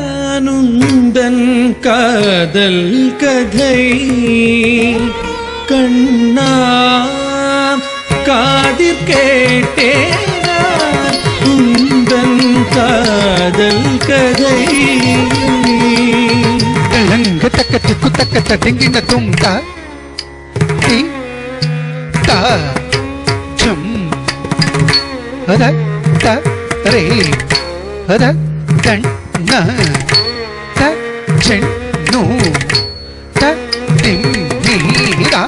கேட்டேனானுந்தன் காதல் கதை கண்ணா காதிற் கேட்டேனான் உந்தன் காதல் கதை லங்க தக்க திக்கு தக்க தட்டிங்கின தும்தா தி தா ஜம் அத த ரே அத தன் ந த சென் நு த திம் நீ ரா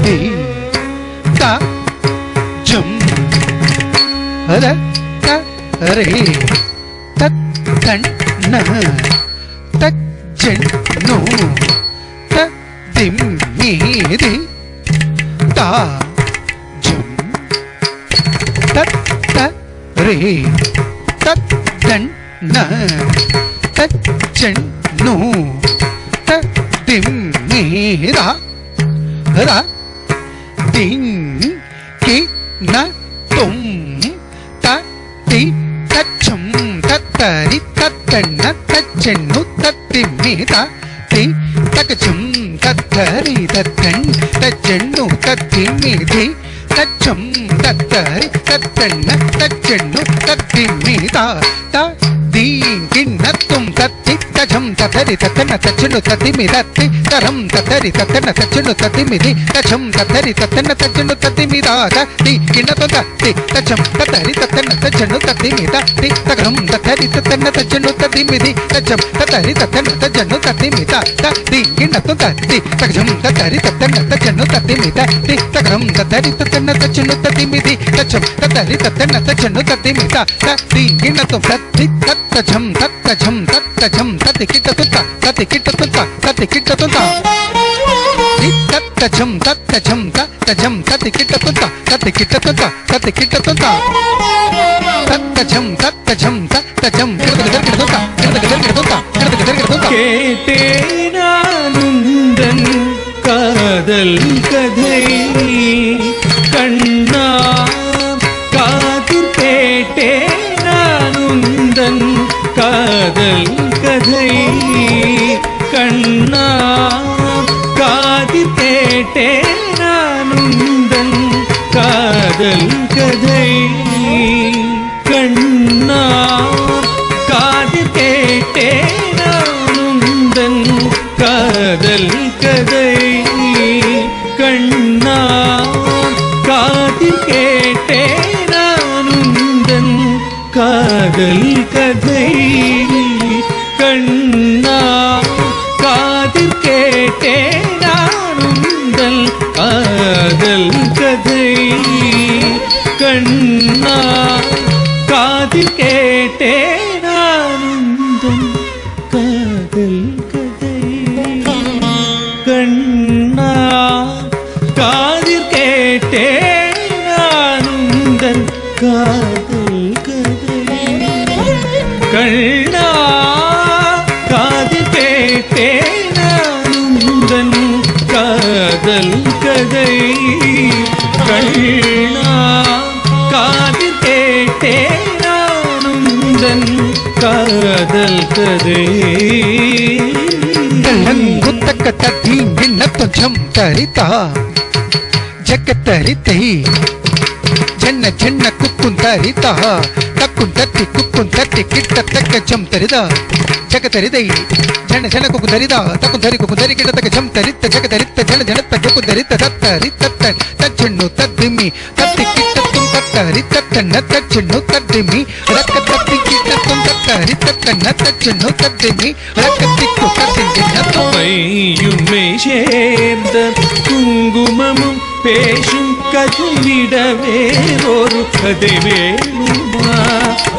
தி தா ஜம் அத த ரே தத் தன் ந தத் சென் நு த திம் நீ தி தா ஜம் தத் த ரே தத் தன் ந தத் சென் நு த திம் நீ ரா ரா திங் கி ந தும் த தி தச்சம் தத்தரி தத்தன்ன தச்சென்னு தத்திம் நீ த தி தகச்சம் தத்தரி தத்தன் தச்சென்னு தத்திம் நீ தி தச்சம் தத்தரி தத்தன்ன தச்சென்னு தத்திம் நீ த த தி கிண்ணத்தும் தத்தி தச்சம் தத்தரி தத்தன்ன தச்சென்னு தத்திமி தத்தி தரம் தத்தரி தத்தன்ன தச்சென்னு தத்திமிதி தச்சம் தத்தரி தத்தன்ன தச்சென்னு தத்திமி த தி கிண்ணத்தும் தத்தி தச்சம் தத்தரி தத்தன்ன தச்சென்னு தத்திமி தி தகரம் தத்தரி தத்தன்ன தச்சென்னு தத்திமிதி தச்சம் தத்தரி தத்தன்ன தச்சென்னு தத்திமி த தி கிண்ணத்தும் தத்தி தச்சம் தத்தரி தத்தன்ன தச்சென்னு தத்திமி தி தகரம் தத்தரி தத்தன்ன தச்சென்னு தத்திமிதி தச்சம் தத்தரி தத்தன்ன தச்சென்னு தத்திமி த தி கிண்ணத்தும் தத்தி தத்தச்சம் தத்தச்சம் தத்தச்சம் தத்தி கிட்டத்தும் தத்தி கிட்டத்தும் தத்தி கிட்டத்தும் தத்தச்சம் தத்தச்சம் தத்தச்சம் தத்தி கிட்டத்தும் தத்தி கிட்டத்தும் தத்தி கிட்டத்தும் தத்தச்சம் தத்தச்சம் தத்தச்சம் கேட்டேனானுந்தன் காதல் கதை கண்ணா காதிற் கேட்டேனானுந்தன் காதல் கதை கண்ணா காதிற் கேட்டேனானுந்தன் காதல் கதை கண்ணா காதிற் கேட்டேனானுந்தன் காதல் கதை கண்ணா காதிற் கேட்டேனானுந்தன் காதல் கதை கண்ணா காதிற் கேட்டேனானுந்தன் காதல் கதை கண்ணா காதிற் கேட்டேனானுந்தன் காதல் கதை கண்ணா காதிற் கேட்டேனானுந்தன் காதல் கதை கண்ணா காதிற் கேட்டேனானுந்தன் காதல் கதை கண்ணா காதிற் கேட்டேனானுந்தன் காதல் கதை குத்தக்க தத்தி கிண்ணத்தும் ஜம் தரிதா ஜக்கத்தரித்தை ஜன்ன ஜன்ன குக்கும் தரிதா தக்கும் தத்தி கிட்ட தக்க ஜம் தரிதா ஜகதரிதை ஜன ஜன குக்கும் தரிதா தக்கும் தரி கிட்ட தக்க ஜம் தரித்த ஜகதரித்த ஜன ஜனத்த ஜக்கும் தரித்த தத்தரி தத்த தச்சென்னு தத்திமி தத்தி கிட்டத்தும் தத்தரி தத்தன்ன தச்சென்னு தத்திமி ரக்க தத்தி கிட்டத்தும் தத்தரி தத்தன்ன தச்சென்னு தத்திமி ரக்கத்திக்கு தத்தின் மையும்மை சேர்ந்த குங்குமமும் பேசும் கதைவிடவே ஒரு கதை வேணுமா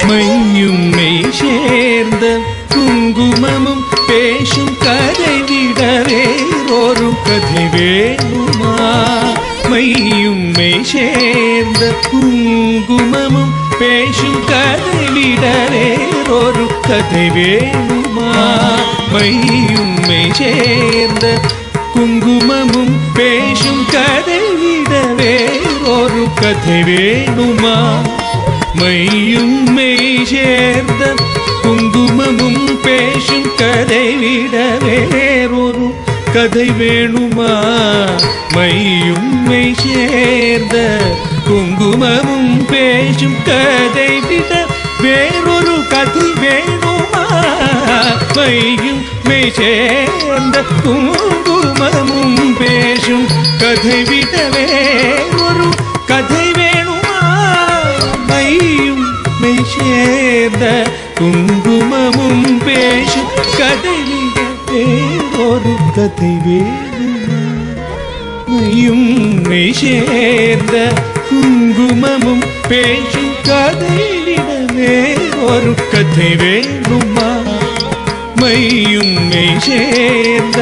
மையும்மை சேர்ந்த குங்குமமும் பேசும் கதைவிடவே ஒரு கதை வேணுமா மையும்மை சேர்ந்த குங்குமமும் பேசும் கதைவிடவே ஒரு கதை வேணுமா மையும்மை சேர்ந்த குங்குமமும் பேசும் கதை விடவே ஒரு கதை வேணுமா மையும் மெய் சேர்ந்த குங்குமமும் பேசும் கதை விட வேறொரு கதை வேணுமா? மையும் மெய் சேர்ந்த குங்குமமும் பேசும் கதை விட வேறொரு கதை வேணுமா? மையும் மெய் சேர்ந்த குங்குமமும் பேசும் கதை விட வேறொரு கதை வேணுமா? மையும் மெய் சேர்ந்த குங்குமமும் பேசும் கதை விட வேறொரு கதை வேணுமா? மையும் மெய் சேர்ந்த குங்குமமும் பேசும் கதை விட வேறொரு கதை வேணுமா? மையும் மெய் சேர்ந்த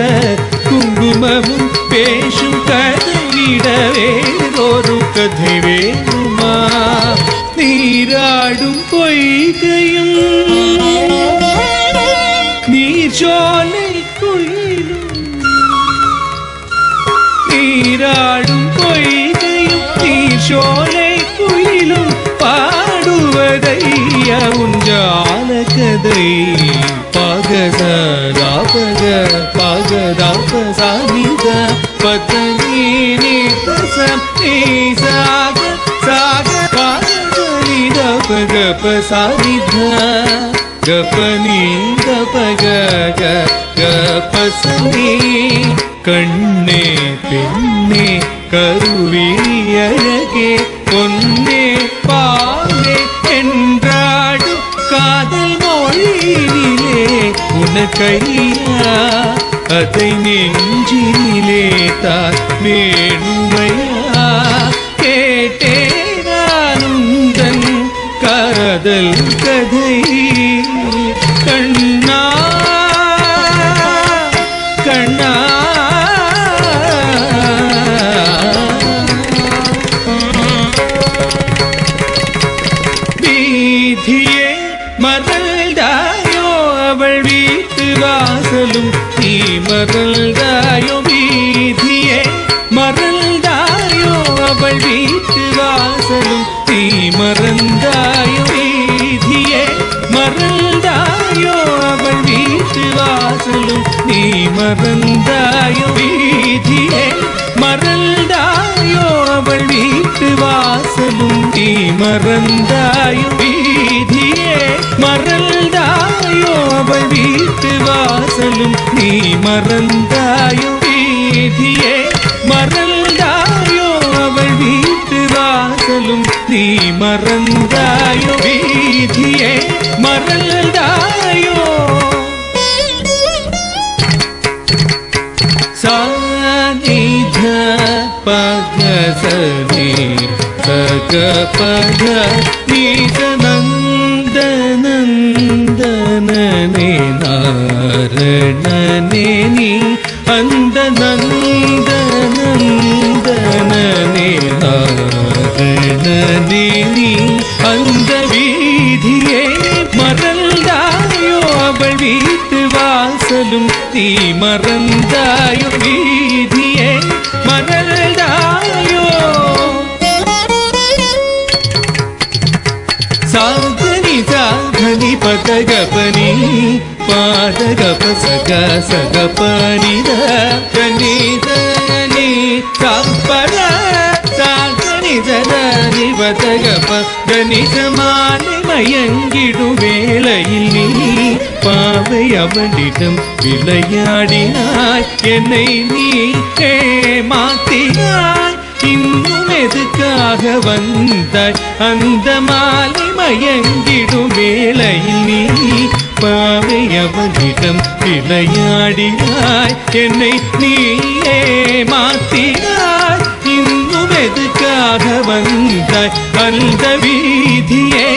குங்குமமும் பேசும் கதை விட வேறொரு கதை வேணுமா? நீராடும் பொய்கையும் நீர்ச்சோலை குயிலும் நீராடும் பொய்கையும் நீர்ச்சோலை குயிலும் பாடுவதைய உஞ்சால கதை பகதாபக பகதாப சானித பதனி நிதசம் நீசாக சாக பகனித பகப சானித கபனி கபக கபசனி கண்ணே பெண்ணே கருவியழகே பொன்னே பாவே என்றாடும் காதல் மொழியிலே உனக்கையா அதை நெஞ்சிலே தான் வேணுமையா? கேட்டே நானுந்தன் காதல் கதை கண்ணா கண்ணா வீதியே மறந்தாயோ அவள் வீட்டு வாசலும் நீ மறந்தாயோ? வீதியே மறந்தாயோ அவள் வீட்டு வாசலும் நீ மறந்தாயோ? வீதியே மறந்தாயோ அவள் வீட்டு வாசலும் நீ மறந்தாயோ? வீதியே மறந்தாயோ அவள் வீட்டு வாசலும் நீ மறந்தாயோ? வீதியே மறந்தாயோ அவள் வீட்டு வாசலும் நீ மறந்தாயோ? வீதியே மறந்தாயோ அவள் வீட்டு வாசலும் நீ மறந்தாயோ? வீதியே மறந்தாயோ? சானித பகசனி சக பக நீத நந்தனந்தனே நாரணனே நீ அந்த நந்தனந்தனே நாரணனே நீ அந்த வீதியே மறந்தாயோ அவள் வீட்டு வாசலும் நீ மறந்தாயோ? வீதியே மறந்தாயோ? சாதனி சாதனி பதகபனி பாதகப சக சகபனித கனிதனி சாப்பட சாதனி ஜனனி பதகப கனிசமானி மயங்கிடும் வேளையில் நீ பாவை அவளிடம் விளையாடினாய் என்னை நீ ஏமாத்தினாய் இன்னும் எதுக்காக வந்தாய் அந்த மாலை மயங்கிடும் வேளையில் நீ பாவை அவளிடம் விளையாடினாய் என்னை நீ ஏமாத்தினாய் இன்னும் எதுக்காக வந்தாய் அந்த வீதியே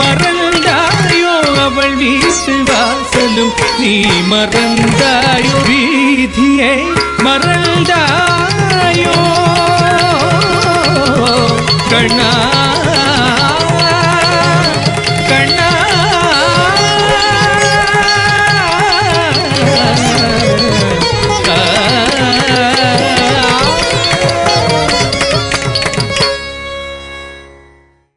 மறந்தாயோ அவள் வீட்டு வாசலும் நீ மறந்தாயோ? வீதியே மறந்தாயோ?